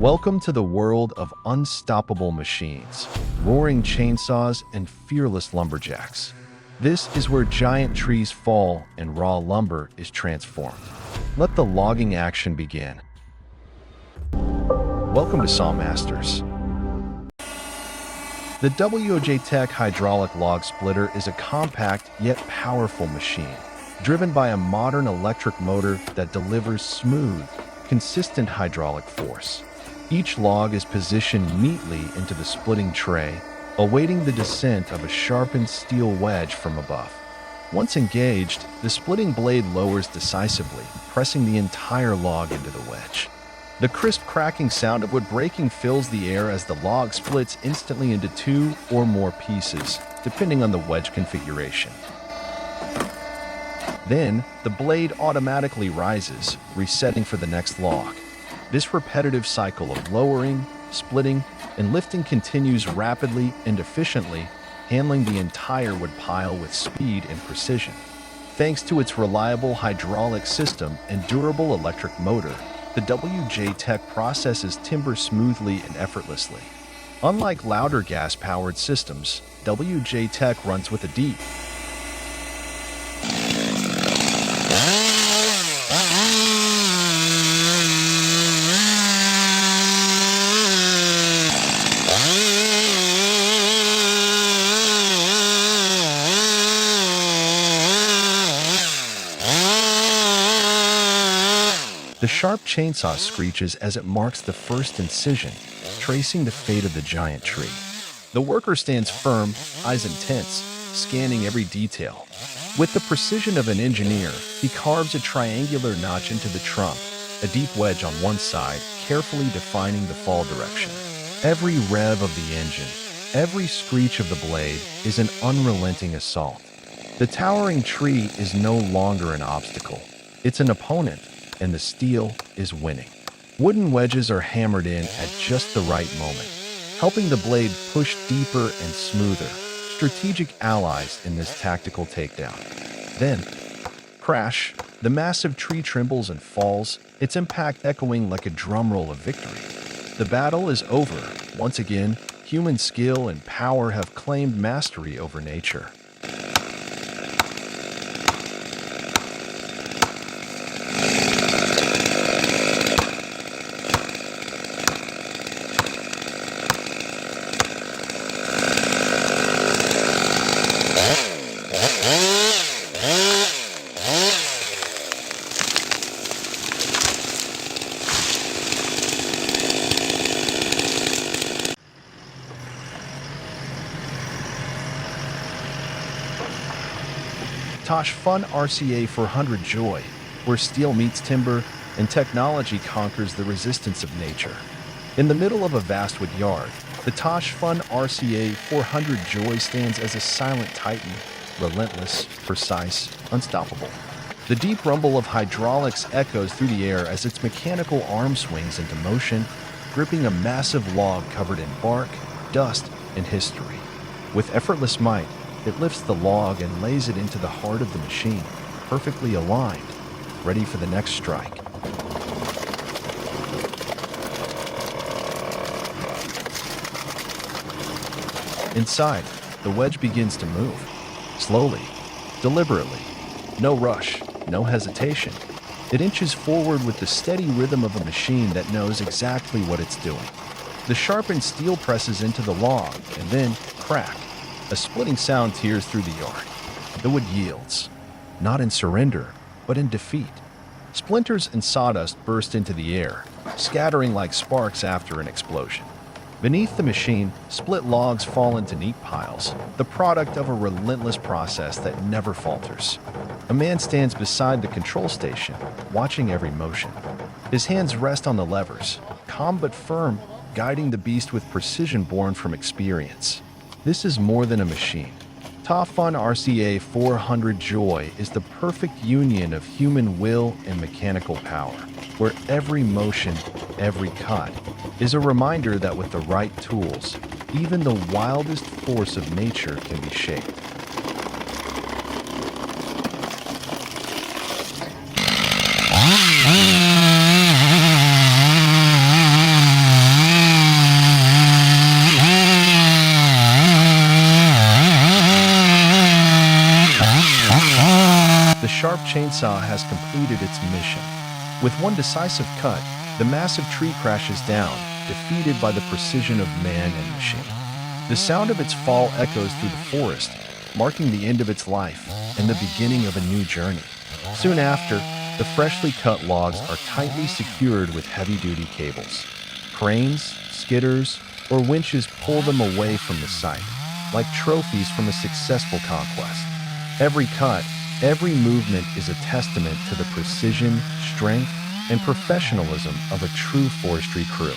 Welcome to the world of unstoppable machines, roaring chainsaws, and fearless lumberjacks. This is where giant trees fall and raw lumber is transformed. Let the logging action begin. Welcome to Saw Masters. The WJ Tech hydraulic log splitter is a compact yet powerful machine, driven by a modern electric motor that delivers smooth, consistent hydraulic force. Each log is positioned neatly into the splitting tray, awaiting the descent of a sharpened steel wedge from above. Once engaged, the splitting blade lowers decisively, pressing the entire log into the wedge. The crisp cracking sound of wood breaking fills the air as the log splits instantly into two or more pieces, depending on the wedge configuration. Then, the blade automatically rises, resetting for the next log. This repetitive cycle of lowering, splitting, and lifting continues rapidly and efficiently, handling the entire wood pile with speed and precision. Thanks to its reliable hydraulic system and durable electric motor, the WJ Tech processes timber smoothly and effortlessly. Unlike louder gas-powered systems, WJ Tech runs with a deep, The sharp chainsaw screeches as it marks the first incision, tracing the fate of the giant tree. The worker stands firm, eyes intense, scanning every detail. With the precision of an engineer, he carves a triangular notch into the trunk, a deep wedge on one side, carefully defining the fall direction. Every rev of the engine, every screech of the blade is an unrelenting assault. The towering tree is no longer an obstacle. It's an opponent, and the steel is winning. Wooden wedges are hammered in at just the right moment, helping the blade push deeper and smoother, strategic allies in this tactical takedown. Then, crash, the massive tree trembles and falls, its impact echoing like a drumroll of victory. The battle is over. Once again, human skill and power have claimed mastery over nature. Fun RCA 400 Joy, where steel meets timber and technology conquers the resistance of nature. In the middle of a vast wood yard, the Fun RCA 400 Joy stands as a silent titan, relentless, precise, unstoppable. The deep rumble of hydraulics echoes through the air as its mechanical arm swings into motion, gripping a massive log covered in bark, dust, and history. With effortless might, it lifts the log and lays it into the heart of the machine, perfectly aligned, ready for the next strike. Inside, the wedge begins to move, slowly, deliberately. No rush, no hesitation. It inches forward with the steady rhythm of a machine that knows exactly what it's doing. The sharpened steel presses into the log, and then, crack. A splitting sound tears through the yard. The wood yields, not in surrender, but in defeat. Splinters and sawdust burst into the air, scattering like sparks after an explosion. Beneath the machine, split logs fall into neat piles, the product of a relentless process that never falters. A man stands beside the control station, watching every motion. His hands rest on the levers, calm but firm, guiding the beast with precision born from experience. This is more than a machine. Fun RCA 400 Joy is the perfect union of human will and mechanical power, where every motion, every cut, is a reminder that with the right tools, even the wildest force of nature can be shaped. The sharp chainsaw has completed its mission. With one decisive cut, the massive tree crashes down, defeated by the precision of man and machine. The sound of its fall echoes through the forest, marking the end of its life and the beginning of a new journey. Soon after, the freshly cut logs are tightly secured with heavy-duty cables. Cranes, skidders, or winches pull them away from the site, like trophies from a successful conquest. Every cut, every movement is a testament to the precision, strength, and professionalism of a true forestry crew.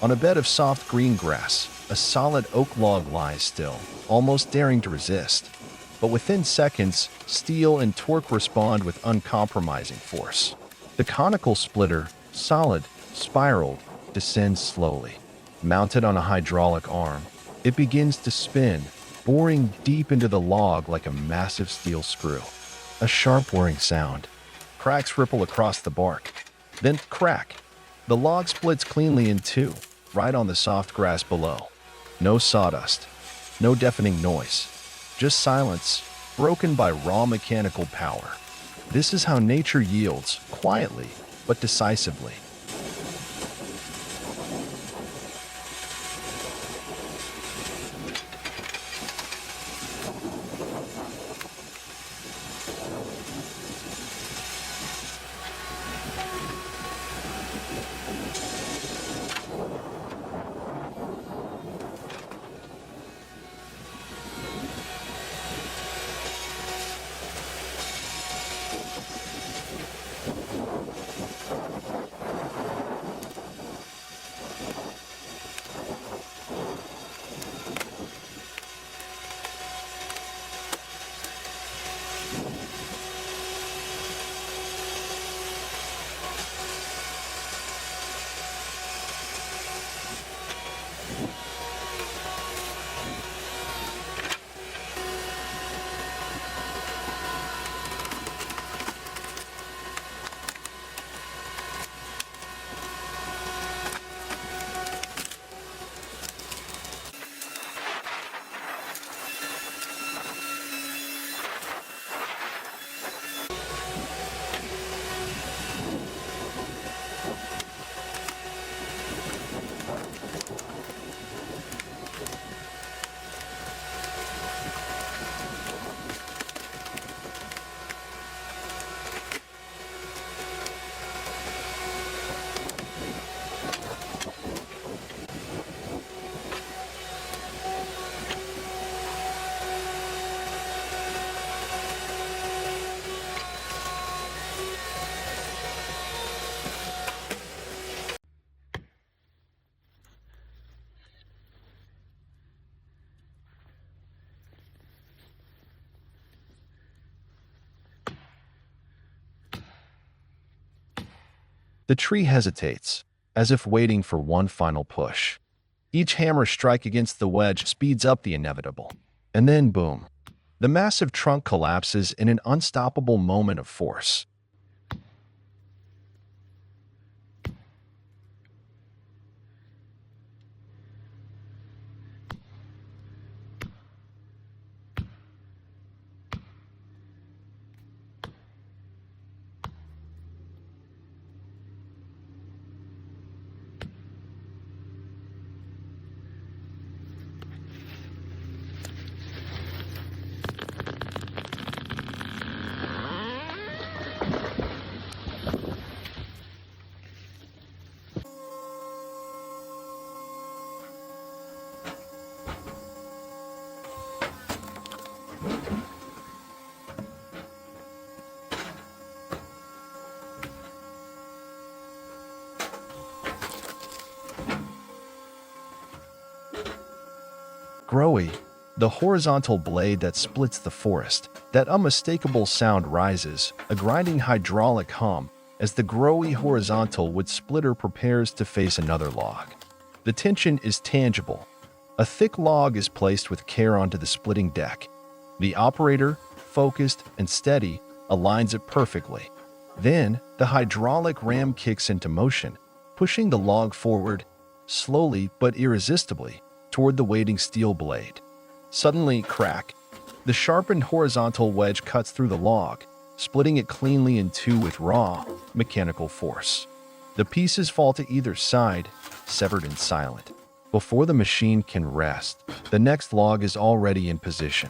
On a bed of soft green grass, a solid oak log lies still, almost daring to resist. But within seconds, steel and torque respond with uncompromising force. The conical splitter, solid, spiraled, descends slowly. Mounted on a hydraulic arm, it begins to spin, boring deep into the log like a massive steel screw. A sharp whirring sound. Cracks ripple across the bark. Then crack. The log splits cleanly in two, right on the soft grass below. No sawdust, no deafening noise, just silence, broken by raw mechanical power. This is how nature yields, quietly but decisively. The tree hesitates, as if waiting for one final push. Each hammer strike against the wedge speeds up the inevitable. And then boom. The massive trunk collapses in an unstoppable moment of force. Growy, the horizontal blade that splits the forest. That unmistakable sound rises, a grinding hydraulic hum, as the growy horizontal wood splitter prepares to face another log. The tension is tangible. A thick log is placed with care onto the splitting deck. The operator, focused and steady, aligns it perfectly. Then, the hydraulic ram kicks into motion, pushing the log forward, slowly but irresistibly, toward the waiting steel blade. Suddenly, crack! The sharpened horizontal wedge cuts through the log, splitting it cleanly in two with raw, mechanical force. The pieces fall to either side, severed and silent. Before the machine can rest, the next log is already in position.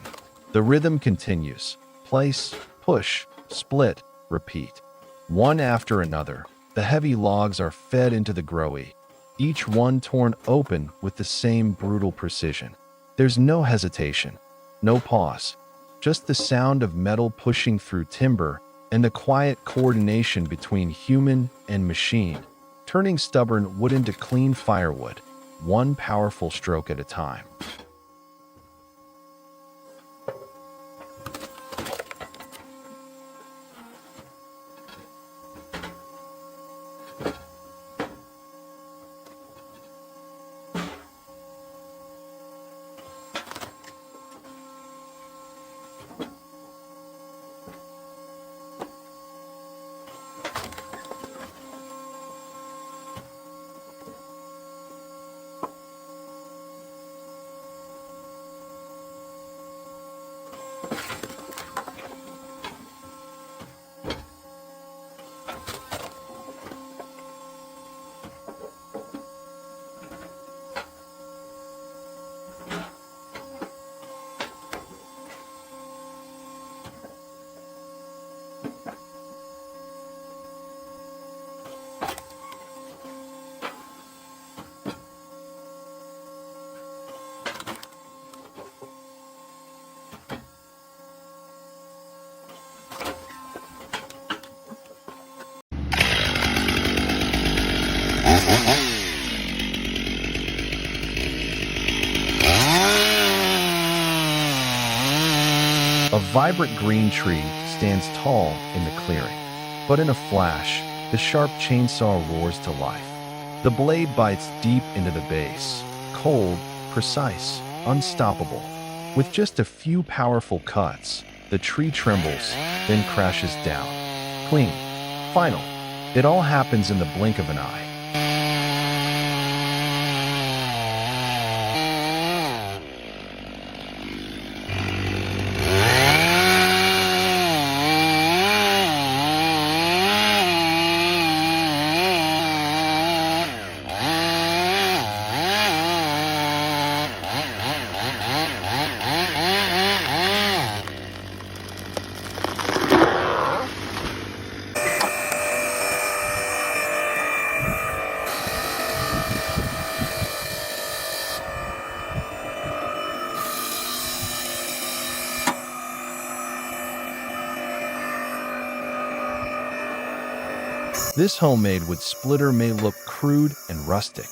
The rhythm continues. Place, push, split, repeat. One after another, the heavy logs are fed into the growy, each one torn open with the same brutal precision. There's no hesitation, no pause, just the sound of metal pushing through timber and the quiet coordination between human and machine, turning stubborn wood into clean firewood, one powerful stroke at a time. A vibrant green tree stands tall in the clearing, but in a flash, the sharp chainsaw roars to life. The blade bites deep into the base, cold, precise, unstoppable. With just a few powerful cuts, the tree trembles, then crashes down. Clean. Final. It all happens in the blink of an eye. This homemade wood splitter may look crude and rustic,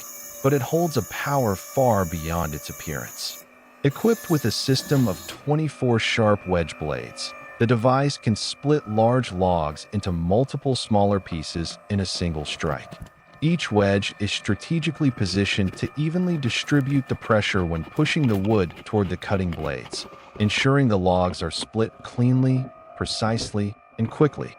but it holds a power far beyond its appearance. Equipped with a system of 24 sharp wedge blades, the device can split large logs into multiple smaller pieces in a single strike. Each wedge is strategically positioned to evenly distribute the pressure when pushing the wood toward the cutting blades, ensuring the logs are split cleanly, precisely, and quickly.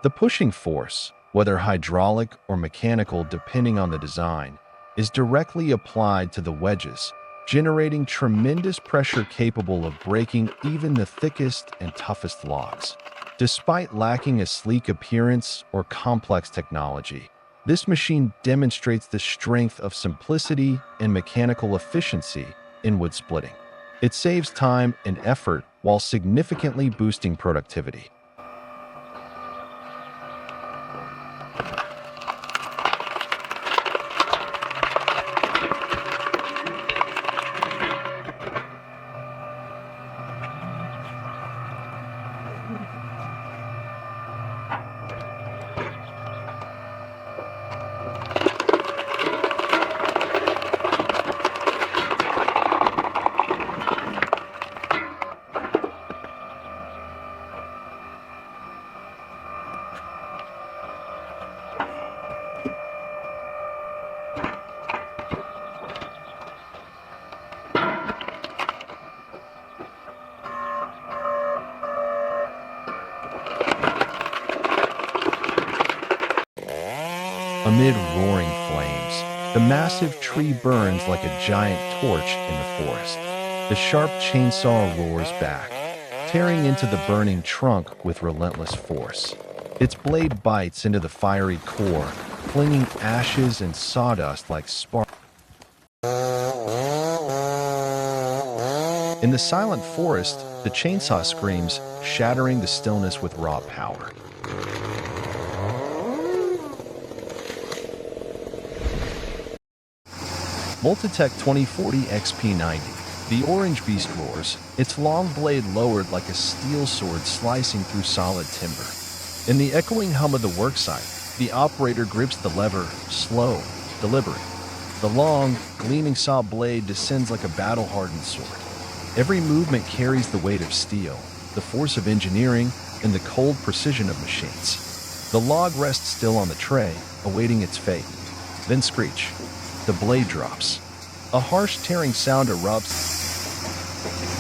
The pushing force, whether hydraulic or mechanical depending on the design, is directly applied to the wedges, generating tremendous pressure capable of breaking even the thickest and toughest logs. Despite lacking a sleek appearance or complex technology, This machine demonstrates the strength of simplicity and mechanical efficiency in wood splitting. It saves time and effort while significantly boosting productivity. Amid roaring flames, the massive tree burns like a giant torch in the forest. The sharp chainsaw roars back, tearing into the burning trunk with relentless force. Its blade bites into the fiery core, flinging ashes and sawdust like sparks. In the silent forest, the chainsaw screams, shattering the stillness with raw power. Multitech 2040 XP90. The orange beast roars, its long blade lowered like a steel sword slicing through solid timber. In the echoing hum of the worksite, the operator grips the lever, slow, deliberate. The long, gleaming saw blade descends like a battle-hardened sword. Every movement carries the weight of steel, the force of engineering, and the cold precision of machines. The log rests still on the tray, awaiting its fate. Then screech. The blade drops. A harsh tearing sound erupts.